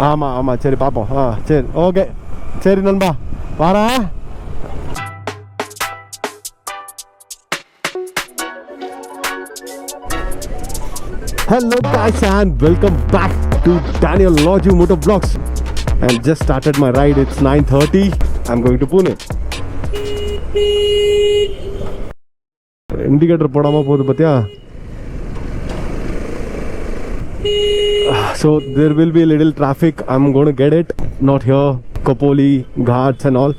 ஆமாம் ஆமாம் சரி பார்ப்போம். சரி ஓகே சரி நண்பா வரேன். Hello guys and welcome back to Daniel Loju Motor Vlogs. I just started my ride. It's 9:30. I'm going to Pune. Indicator podama podu patya. So there will be a little traffic. I'm going to get it. Not here. Kopoli, Ghats and all.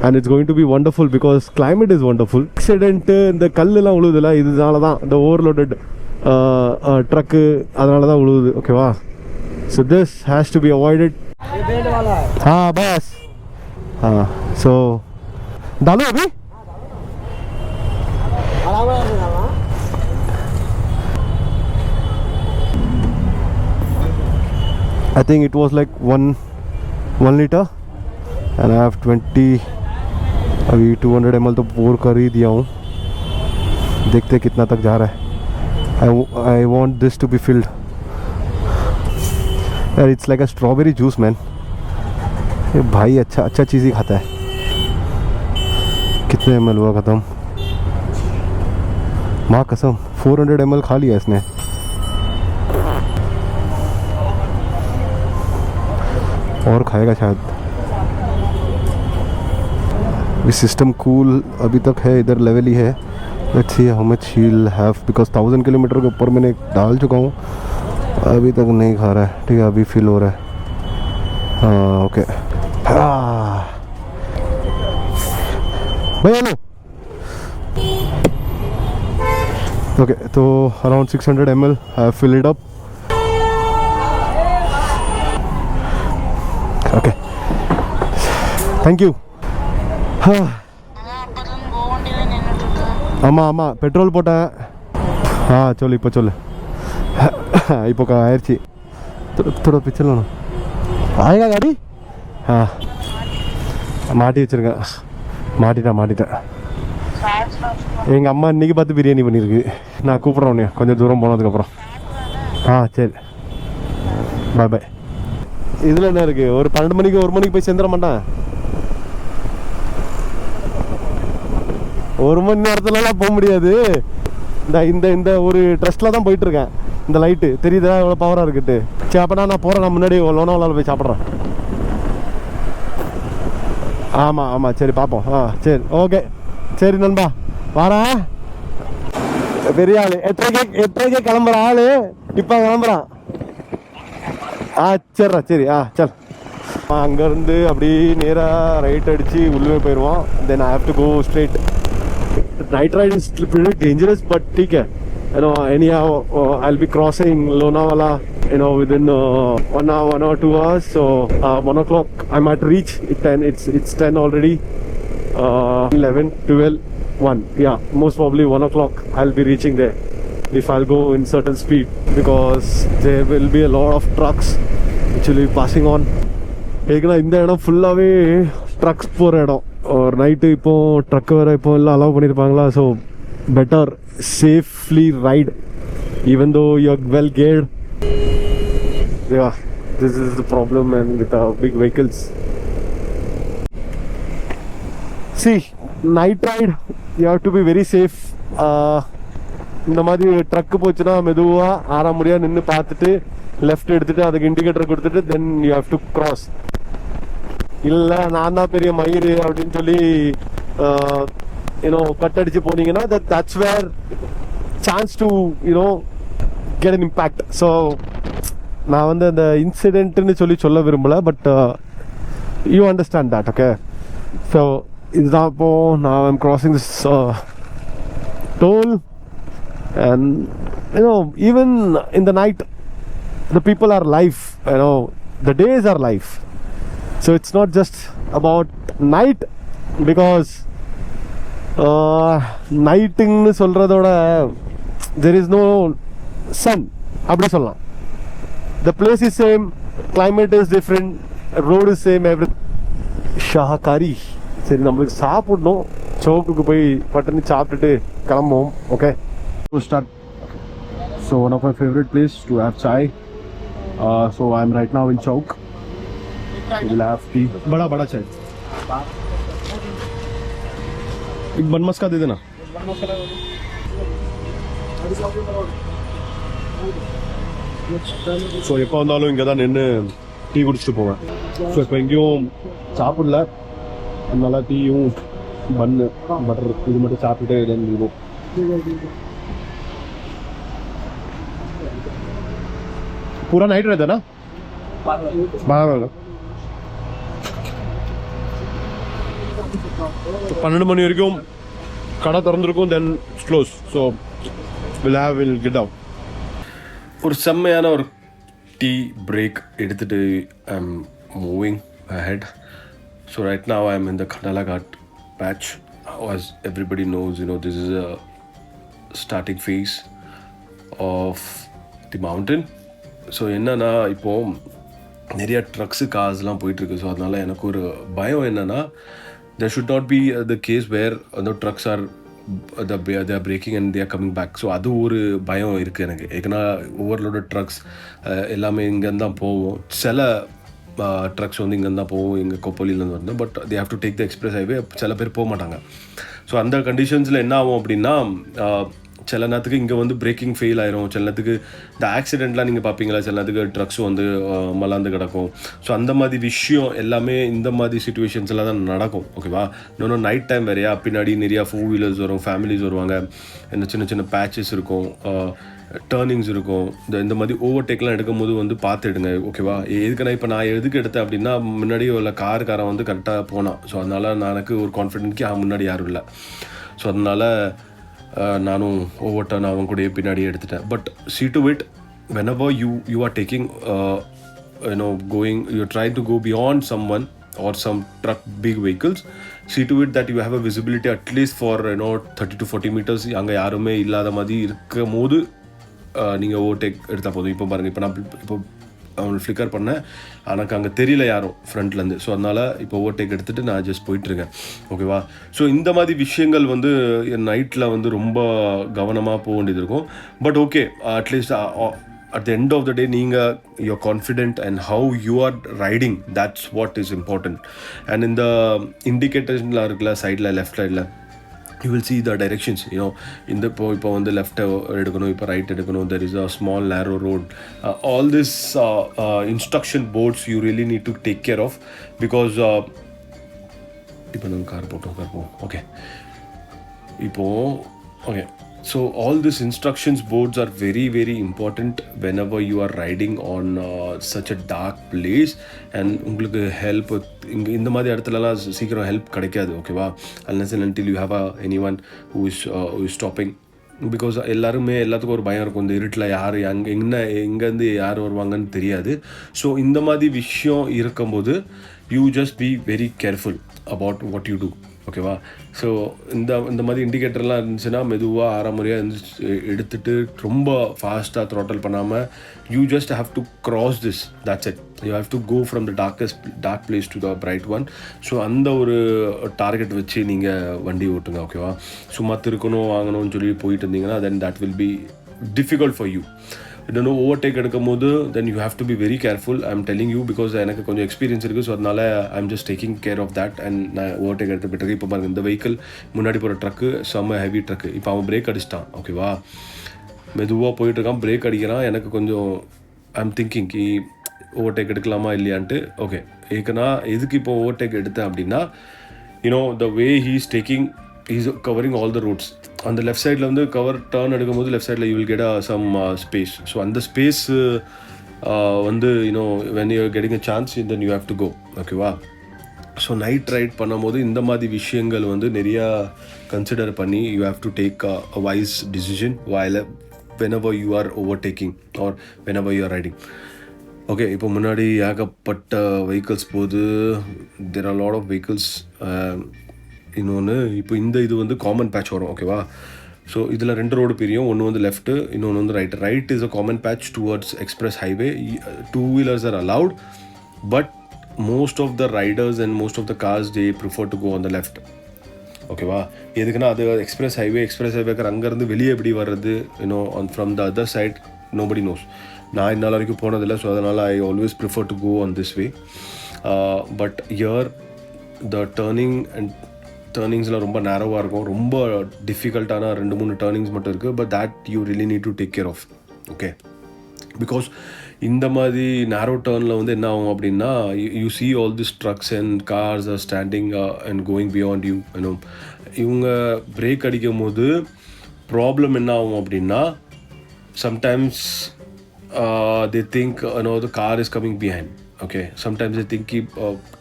And it's going to be wonderful because climate is wonderful. Accident the kallula uludula idunala da the overloaded truck adanala da uludu. Okay va. So this has to be avoided. Bas. So dalu abhi I think it was like 1 liter and I have 20 अभी 200 ml तो पोर कर ही दिया हूँ. देखते कितना तक जा रहा है. I want this to be filled. यार it's like a strawberry juice man. ये भाई अच्छा चीज़ ही खाता है. कितने ml हुआ ख़त्म? माँ कसम 400 ml खा लिया इसने. और खाएगा शायद. This system cool अभी तक है, इधर लेवल ही है. Let's see how much he'll have because 1000 kilometre के ऊपर मैंने डाल चुका हूँ. अभी तक नहीं खा रहा है. ठीक है अभी फील हो रहा है. ओके भैया लो. ओके तो around 600 ml I have filled it up. Okay thank you. ஆமாம் ஆமாம் பெட்ரோல் போட்டேன். சொல்லு இப்போ சொல்லு. இப்போ ஆயிடுச்சு. थोड़ा पीछे लो ना. आएगा गाड़ी. மாட்டி வச்சுருக்கேன். மாட்டிட்டேன். எங்கள் அம்மா இன்றைக்கி பார்த்து பிரியாணி பண்ணியிருக்கு. நான் கூப்பிட்றேன் உன்னைய கொஞ்சம் தூரம் போனதுக்கப்புறம். சரி பாய் பாய். இதில் என்ன இருக்குது? ஒரு 12 மணிக்கு 1 மணிக்கு போய் சேர்ந்துட மாட்டேன். 1 மணி நேரத்துலலாம் போக முடியாது. இந்த ஒரு ட்ரஸ்ட்டில் தான் போயிட்டுருக்கேன். இந்த லைட்டு தெரியுதா எவ்வளோ பவராக இருக்குட்டு. சரி அப்போ நான் போகிறேன். நான் முன்னாடி லோனாவலாவில் போய் சாப்பிட்றேன். ஆமாம் சரி பார்ப்போம். சரி ஓகே சரி நண்பா வரேன். பெரிய ஆள் 8:30 கிளம்புற ஆள் இப்போ கிளம்புறான். சரிடா சரி சரி. அங்கேருந்து அப்படி நேராக ரைட் அடித்து உள்ளே போயிடுவோம். Then I have to go straight. Night ride is pretty dangerous, but ठीक है. You know, anyhow, I'll be crossing Lonavala, you know, within 1 or 2 hours. So 1 o'clock I might reach. It's 10 already. 11, 12, 1. Yeah, most probably 1 o'clock I'll be reaching there if I'll go in certain speed because there will be a lot of trucks actually passing on. ஏன்னா இந்த இடம் ஃபுல்லாகவே drugs போகிற இடம். ஒரு night இப்போது truck வேறு இப்போ எல்லாம் அலோவ் பண்ணியிருப்பாங்களா. So better safely ride even though you are well cared. This is the problem and with big vehicles. See night ride you have to be very safe. இந்த மாதிரி ட்ரக்கு போச்சுன்னா மெதுவாக ஆறாமடியாக நின்று பார்த்துட்டு லெஃப்ட் எடுத்துகிட்டு அதுக்கு இண்டிகேட்டர் கொடுத்துட்டு தென் யூ ஹேவ் டு கிராஸ். இல்லை நான் தான் பெரிய மயிறு அப்படின்னு சொல்லி கட் அடிச்சு போனீங்கன்னா that's where chance to get an impact. So நான் வந்து அந்த இன்சிடென்ட்னு சொல்ல விரும்பலை. But you understand that. Okay so இதுதான் இப்போது நான் I'm crossing this toll and even in the night the people are live, the days are live. So it's not just about night because nighting nu solradhoda there is no sun appdi sollaam. The place is same, climate is different, road is same, everything. Shahakari சரி நம்மளுக்கு சாப்பிடணும். சோப்புக்கு போய் பட்டனி சாப்பிட்டுட்டு கிளம்புவோம். Okay start. So one of my favorite place to have chai. So I'm right now in Chowk. we'll have tea. बड़ा चाय. एक बन मस्का दे देना. ஸோ எப்போ வந்தாலும் இங்கே தான் நின்று டீ குடிச்சிட்டு போவேன். ஸோ இப்போ எங்கேயும் சாப்பிடல, அதனால டீயும் பன்னு பட்டர் இது மட்டும் சாப்பிட்டுட்டு இருக்கும். पूरा नाइट रहता है ना? 12 மணி வரைக்கும் கடை திறந்துருக்கும், then close. So will get out. ஒரு செம்மையான ஒரு டீ பிரேக் எடுத்துட்டு I am moving ahead. So right now I am in the Khandala Ghat patch. As everybody knows, this is a starting phase of the mountain. So என்னன்னா இப்போது நிறையா drugs கார்ஸ்லாம் போயிட்டுருக்கு. So அதனால் எனக்கு ஒரு பயம் என்னென்னா, there should not be the case where the trucks are they are braking and they are coming back. So அது ஒரு பயம் இருக்குது எனக்கு. ஏன்னா ஓவர்லோடட் ட்ரக்ஸ் எல்லாமே இங்கேருந்து தான் போவோம். சில ட்ரக்ஸ் வந்து இங்கேருந்து தான் போவோம், எங்கள் கொப்பலிலேருந்து வந்து. But they have to take the express highway. சில பேர் போக மாட்டாங்க. ஸோ அந்த கண்டிஷன்ஸில் என்ன ஆகும் அப்படின்னா, சில நேரத்துக்கு இங்கே வந்து பிரேக்கிங் ஃபெயில் ஆயிரும். சில நேரத்துக்கு இந்த ஆக்சிடெண்ட்லாம் நீங்கள் பார்ப்பீங்களா, சில நேரத்துக்கு ட்ரக்ஸ் வந்து மலாந்து கிடக்கும். ஸோ அந்த மாதிரி விஷயம் எல்லாமே இந்த மாதிரி சுச்சுவேஷன்ஸில் தான் நடக்கும். ஓகேவா? இன்னொன்று நைட் டைம் வேறையா, பின்னாடி நிறையா 4 வீலர்ஸ் வரும், ஃபேமிலிஸ் வருவாங்க, இந்த சின்ன சின்ன பேச்சஸ் இருக்கும், டேர்னிங்ஸ் இருக்கும். இந்த மாதிரி ஓவர்டேக்லாம் எடுக்கும் போது வந்து பார்த்து எடுங்க. ஓகேவா? எதுக்குன்னா இப்போ நான் எதுக்கு எடுத்தேன் அப்படின்னா, முன்னாடி உள்ள காரன் வந்து கரெக்டாக போனான். ஸோ அதனால் எனக்கு ஒரு கான்ஃபிடென்ட்க்கு முன்னாடி யாரும் இல்லை. ஸோ அதனால் நானும் ஓவர் டர்ன் அவன் கூட பின்னாடி எடுத்துட்டேன். But see to it, whenever you are taking going, you're trying to go beyond someone or some truck big vehicles, see to it that you have a visibility at least for 30 to 40 meters. அங்கே யாருமே இல்லாத மாதிரி இருக்கும் போது நீங்கள் overtake எடுத்தால் போதும். இப்போ பாருங்கள், இப்போ அவனை ஃப்ளிக்கர் பண்ணேன், எனக்கு அங்கே தெரியல யாரும் ஃப்ரண்ட்லேருந்து. ஸோ அதனால் இப்போ ஓவர்டேக் எடுத்துகிட்டு நான் ஜஸ்ட் போயிட்டுருக்கேன். ஓகேவா? ஸோ இந்த மாதிரி விஷயங்கள் வந்து நைட்டில் வந்து ரொம்ப கவனமாக போக வேண்டியது இருக்கும். But okay, at least at the end of the day, you're confident and how you are riding, that's what is important. And in the indicators side left side, you will see the directions. In the இப்போ வந்து left எடுக்கணும், இப்போ right எடுக்கணும், there is a small narrow road. All this instruction boards you really need to take care of, because இப்போ நம்ம car போட்டோம். Okay, இப்போ okay. So all these instructions boards are very very important whenever you are riding on such a dark place. And உங்களுக்கு help இந்த மாதிரி இடத்துலலாம் சீக்கிரம் help கிடைக்காது. ஓகேவா? unless and until you have anyone who is stopping. Because எல்லாத்துக்கும் ஒரு பயம் இருக்கும், இந்த இருட்டில் யார் எங்கேருந்து யார் வருவாங்கன்னு தெரியாது. ஸோ இந்த மாதிரி விஷயம் இருக்கும்போது you just be very careful about what you do. ஓகேவா? ஸோ இந்த மாதிரி இண்டிகேட்டர்லாம் இருந்துச்சுன்னா மெதுவாக ஆறாமுறையாக எடுத்துகிட்டு ரொம்ப ஃபாஸ்ட்டாக த்ராட்டல் பண்ணாமல் you just have to cross this, that's it. You have to go from the dark place to the bright one. So அந்த ஒரு டார்கெட் வச்சு நீங்கள் வண்டி ஓட்டுங்க. ஓகேவா? சும்மா திருக்கணும் வாங்கணும்னு சொல்லி போயிட்டு இருந்தீங்கன்னா then that will be difficult for you. Overtake எடுக்கும் போது then you have to be very careful. I am telling you, because எனக்கு கொஞ்சம் எக்ஸ்பீரியன்ஸ் இருக்குது. ஸோ அதனால் I am just taking care of that. And நான் ஓவர்டேக் எடுத்து போயிட்டு இப்போ பாருங்கள், இந்த வெஹிக்கிள் முன்னாடி போகிற ட்ரக்கு செம்ம ஹெவி ட்ரக்கு. இப்போ அவன் பிரேக் அடிச்சிட்டான். ஓகேவா? மெதுவாக போயிட்டுருக்கான், பிரேக் அடிக்கிறான். எனக்கு கொஞ்சம் ஐ எம் திங்கிங் ஓவர்டேக் எடுக்கலாமா இல்லையான்ட்டு. ஓகே, ஏன்னா எதுக்கு இப்போ ஓவர்டேக் எடுத்தேன் அப்படின்னா, the way he's taking, he's covering all the roads. அந்த லெஃப்ட் சைடில் வந்து டர்ன் எடுக்கும்போது லெஃப்ட் சைடில் you will get some space. So அந்த ஸ்பேஸ் வந்து when you're getting a chance, then you have to go. ஓகேவா? ஸோ நைட் ரைட் பண்ணும்போது இந்த மாதிரி விஷயங்கள் வந்து நிறையா கன்சிடர் பண்ணி you have to take a wise decision whenever you are overtaking or whenever you are riding. Okay, இப்போ முன்னாடி ஏகப்பட்ட வெஹிக்கிள்ஸ் போகுது. there are a lot of vehicles. இன்னொன்று இப்போ இது வந்து காமன் பேட்ச் வரும். ஓகேவா? ஸோ இதில் 2 ரோடு பிரியும். ஒன்று வந்து லெஃப்ட்டு, இன்னொன்று வந்து right is a common patch towards express highway. 2 wheelers are allowed, but most of the riders and most of the cars they prefer to go on the left. ஓகேவா? எதுக்குன்னா அது express ஹைவேக்கு அங்கேருந்து வெளியே எப்படி வர்றது from the other side nobody knows. நான் இன்னும் வரைக்கும் போனதில்லை. ஸோ அதனால் I always prefer to go on this way. But here the டர்னிங்ஸ்லாம் ரொம்ப நேரோவாக இருக்கும், ரொம்ப டிஃபிகல்ட்டான 2-3 டர்னிங்ஸ் மட்டும் இருக்குது. But that you really need to take care of. Okay, because இந்த மாதிரி நேரோ டர்னில் வந்து என்ன ஆகும் அப்படின்னா, you see all these trucks and cars are standing and going beyond you. இவங்க பிரேக் அடிக்கும் போது ப்ராப்ளம் என்ன ஆகும் அப்படின்னா, sometimes they think the car is coming behind. Okay, sometimes they think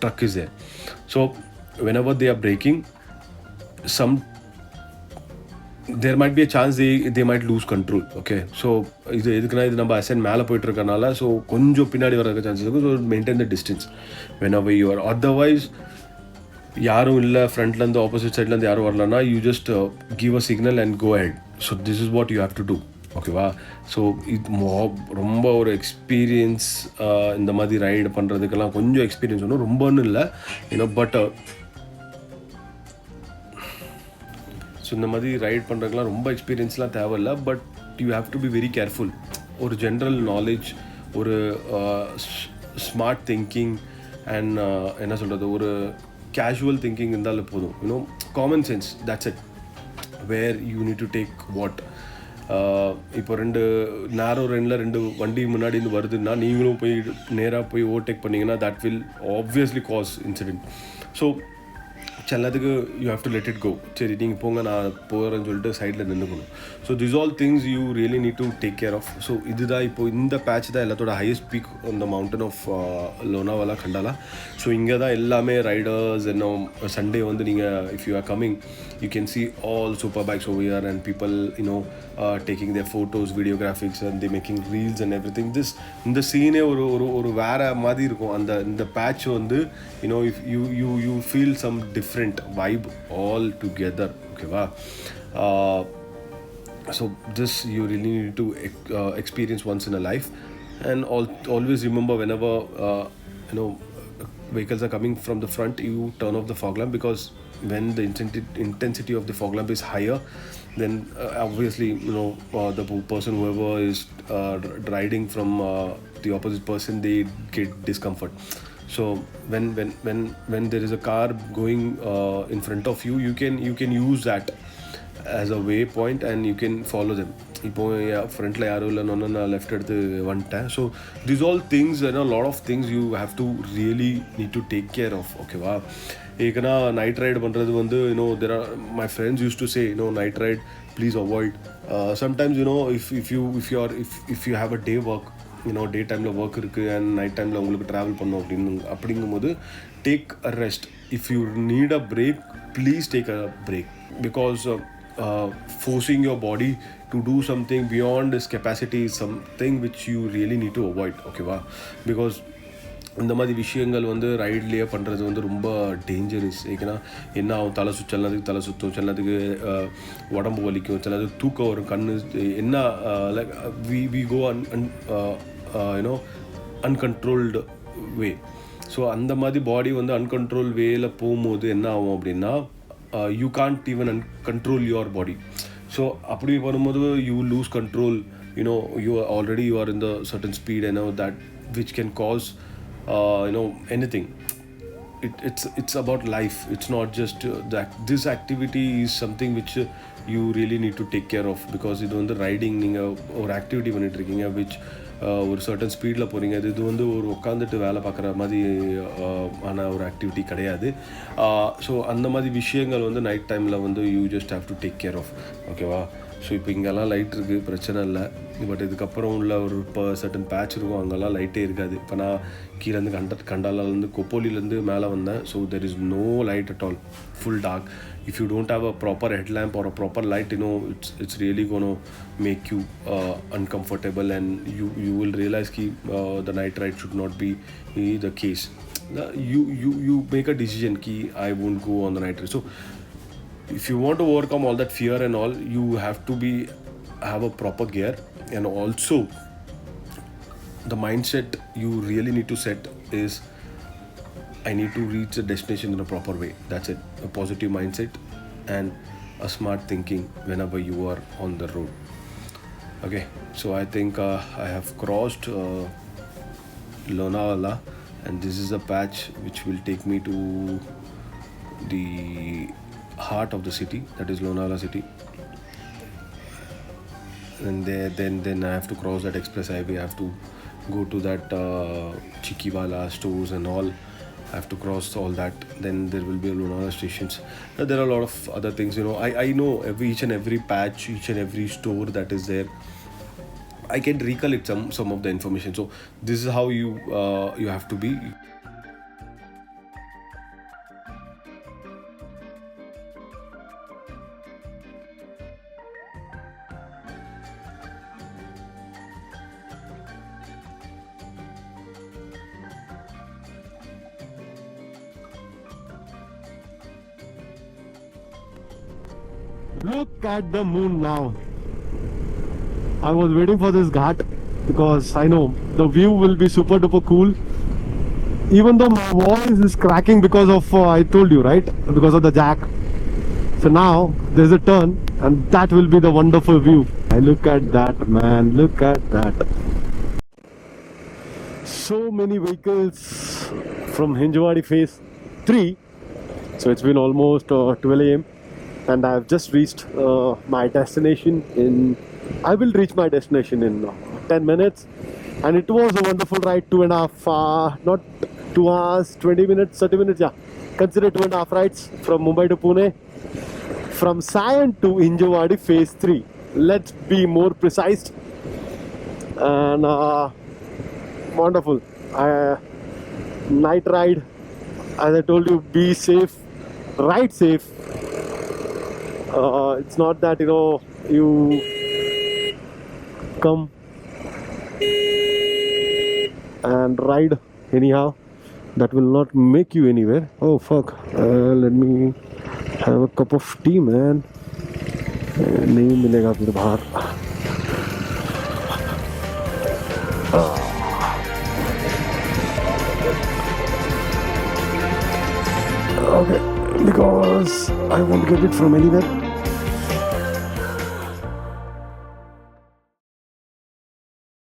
truck is there. So whenever they are braking, there might be a chance they might lose control. Okay, so இதுக்குனா இது நம்ம அசன் மேலே போயிட்டு இருக்கனால so கொஞ்சம் பின்னாடி வர chances இருக்கும். So maintain the distance whenever you are. Otherwise யாரும் இல்லை ஃப்ரண்ட்லேருந்து ஆப்போசிட் சைட்லேருந்து யாரும் வரலன்னா, you just give a signal and go head. So this is what you have to do. ஓகேவா? ஸோ இது ரொம்ப ஒரு எக்ஸ்பீரியன்ஸ், இந்த மாதிரி ரைடு பண்ணுறதுக்கெல்லாம் கொஞ்சம் எக்ஸ்பீரியன்ஸ் ஒன்றும் ரொம்பன்னு இல்லை, பட் ஸோ இந்த மாதிரி ரைட் பண்ணுறதுக்கெலாம் ரொம்ப எக்ஸ்பீரியன்ஸ்லாம் தேவையில்லை. But you have to be very careful. ஒரு ஜென்ரல் நாலேஜ், ஒரு ஸ்மார்ட் திங்கிங் அண்ட் என்ன சொல்கிறது, ஒரு கேஷுவல் திங்கிங் இருந்தாலும் போதும். Common sense, that's it. Where you need to take what. இப்போ நேரோ ரெண்டில் 2 வண்டி முன்னாடி இருந்து வருதுன்னா நீங்களும் போய் நேராக போய் ஓவர்டேக் பண்ணிங்கன்னா that will obviously cause incident. So சிலதுக்கு you have to let it go. சரி நீங்கள் போங்க, நான் போகிறேன்னு சொல்லிட்டு சைடில் நின்றுக்கணும். So this all things you really need to take care of. So இதுதான் இப்போது இந்த பேட்ச் தான் எல்லாத்தோட ஹையஸ்ட் பீக் இந்த mountain of Lonavala Khandala. So இங்கே தான் எல்லாமே ரைடர்ஸ் சண்டே வந்து நீங்கள் if you are coming you can see all super bikes over here and people taking their photos, videographics, and they making reels and everything. இந்த சீனே ஒரு வேற மாதிரி இருக்கும். இந்த பேட்ச் வந்து if you feel some different vibe all together. ஓகேவா? So this you really need to experience once in a life. And always remember, whenever vehicles are coming from the front, you turn off the fog lamp, because when the intensity of the fog lamp is higher, then obviously the person whoever is riding from the opposite person, they get discomfort. So when there is a car going in front of you, you can use that as a waypoint and you can follow them. இப்போ ஃப்ரண்ட்டில் யாரும் இல்லைன்னு நான் left எடுத்து வந்துட்டேன். So this all things lot of things you have to really need to take care of. ஓகேவா? ஏன்னா night ride பண்ணுறது வந்து there are my friends used to say night ride please avoid. Sometimes if you have a day work, டே டைமில் work இருக்குது and night டைமில் உங்களுக்கு travel பண்ணோம் அப்படிங்கும்போது take a rest. If you need a break, please take a break, because forcing your body to do something beyond its capacity is something which you really need to avoid. ஓகேவா? Because இந்த மாதிரி விஷயங்கள் வந்து ரைட்லேயே பண்ணுறது வந்து ரொம்ப dangerous. ஏன்னா என்ன ஆகும், தலை சிலதுக்கு தலை சுற்றும், சிலதுக்கு உடம்பு வலிக்கும், சிலதுக்கு தூக்கம் வரும், கண்ணு என்ன like we go uncontrolled way. So அந்த மாதிரி பாடி வந்து அன்கண்ட்ரோல் வேல போகும்போது என்ன ஆகும் அப்படின்னா, you can't even control your body. So அப்படி வரும்போது you lose control. You are in the certain speed, that which can cause anything. It's about life. It's not just that this activity is something which you really need to take care of, because இது வந்து riding நீங்கள் ஒரு activity பண்ணிட்டு இருக்கீங்க which ஒரு certain ஸ்பீடில் போகிறீங்க. இது வந்து ஒரு உட்காந்துட்டு வேலை பார்க்குற மாதிரி ஆன ஒரு ஆக்டிவிட்டி கிடையாது. ஸோ அந்த மாதிரி விஷயங்கள் வந்து நைட் டைமில் வந்து you just have to take care of. ஓகேவா? ஸோ இப்போ இங்கெல்லாம் லைட் இருக்குது, பிரச்சனை இல்லை. பட் இதுக்கப்புறம் உள்ள ஒரு சர்டன் பேட்ச் இருக்கும், அங்கெல்லாம் லைட்டே இருக்காது. இப்போ நான் கீழேருந்து கண்டாலேருந்து கொப்போலிலேருந்து மேலே வந்தேன். So there is no light at all, full dark. If you don't have a proper headlamp or a proper light, it's really going to make you uncomfortable, and you will realize the night ride should not be the case. You make a decision ki I won't go on the night ride. So if you want to overcome all that fear and all, you have to have a proper gear, and also the mindset you really need to set is, I need to reach the destination in a proper way. That's it. A positive mindset and a smart thinking whenever you are on the road. Okay, so I think I have crossed Lonavala, and this is a patch which will take me to the heart of the city, that is Lonavala city. And then I have to cross that express highway. I have to go to that Chikiwala stores and all. I have to cross all that. Then there will be Lonavala stations. There are a lot of other things. I know each and every patch, each and every store that is there. I can recollect some of the information. So this is how you have to be. Look at the moon now. I was waiting for this ghat because I know the view will be super duper cool. Even though my voice is cracking because of, I told you, right? Because of the jack. So now there's a turn and that will be the wonderful view. I look at that, man. Look at that. So many vehicles from Hinjawadi phase 3. So it's been almost 12 a.m. and I have just reached my destination I will reach my destination in 10 minutes, and it was a wonderful ride, 2.5 not 2 hours, 20 minutes, 30 minutes, yeah, consider 2.5 rides from Mumbai to Pune, from Sion to Hinjawadi phase 3, let's be more precise. And wonderful night ride. As I told you, be safe, ride safe. It's not that you come and ride anyhow, that will not make you anywhere. Oh fuck, let me have a cup of tea, man. नहीं मिलेगा फिर बाहर. Okay, because I won't get it from anywhere.